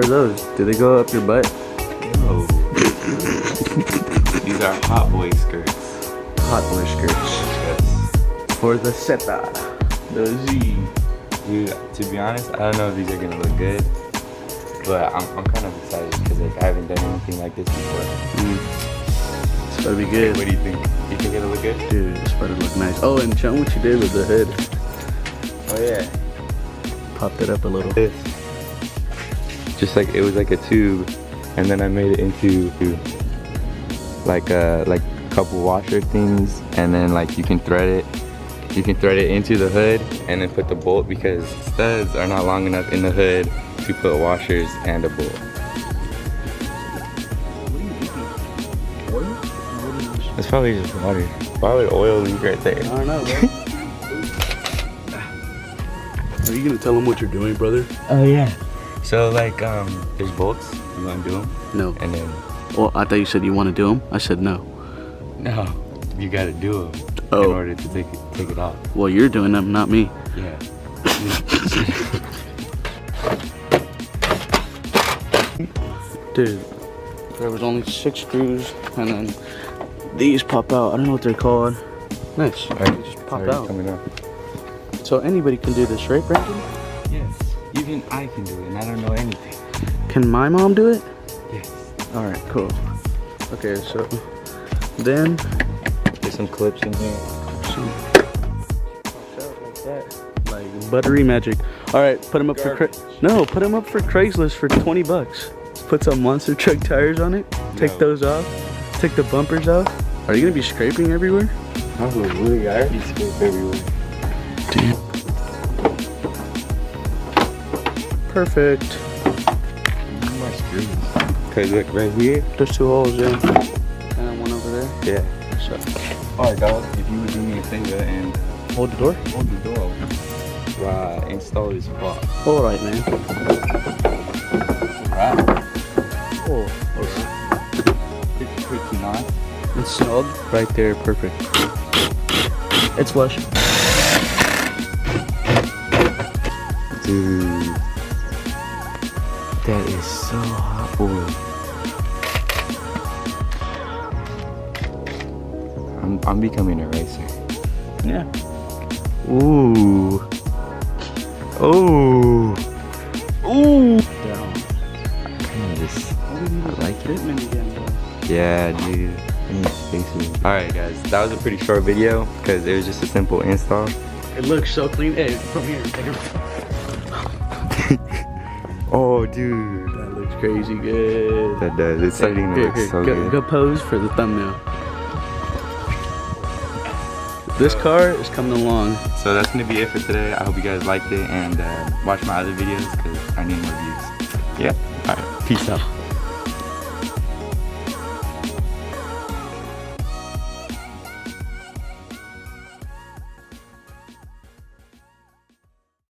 What are those? Do they go up your butt? No. These are hot boy skirts. Hot boy skirts. Yes. For the Zeta. The Z. Dude, to be honest, I don't know if these are gonna look good, but I'm kind of excited because like I haven't done anything like this before. It's about to be good. What do you think? You think it'll look good? Dude, it's about to look nice. Oh, and show them what you did with the hood. Oh yeah. Popped it up a little. This. Just like it was like a tube, and then I made it into like a couple washer things, and then like you can thread it. You can thread it into the hood and then put the bolt because studs are not long enough in the hood to put washers and a bolt. It's probably just water. Why would oil leak right there? I don't know, bro. Are you gonna tell them what you're doing, brother? Oh yeah. So like there's bolts. You want to do them? No. And then Well, I thought you said you want to do them. I said no. no, you got to do them in order to take it off. Well, you're doing them, not me. Yeah. Dude, there was only 6 screws, and then these pop out. I don't know what they're called. Nice. They just pop out. Coming up. So anybody can do this, right, Brandon? Yes. Even I can do it, and I don't know anything. Can my mom do it? Yes. All right, cool. Okay, so then There's some clips in here. like buttery magic. All right, put them up for put them up for Craigslist for 20 bucks. Put some monster truck tires on it. Take those off. Take the bumpers off. Are you gonna be scraping everywhere? Probably. I already scrape everywhere. Damn. Perfect. My screws. Cause look right here. There's 2 holes, yeah. And then one over there. Yeah. So Alright, dog. If you would do me a favor and hold the door. hold the door while I install this box. All right, man. Alright. Oh, It's pretty nice. installed right there. Perfect. It's flush. Dude, that is so hot, boy. I'm becoming a racer. Yeah. Ooh. Oh. Ooh. Down. I like it. Fitment again, bro. Yeah, dude. I need spaces. Alright, guys. That was a pretty short video because it was just a simple install. It looks so clean. Hey, from here. Take it. Oh, dude. That looks crazy good. That does. It's starting to look so good. Go pose for the thumbnail. This car is coming along. So that's going to be it for today. I hope you guys liked it and watch my other videos because I need more views. Yeah. Alright. Peace out.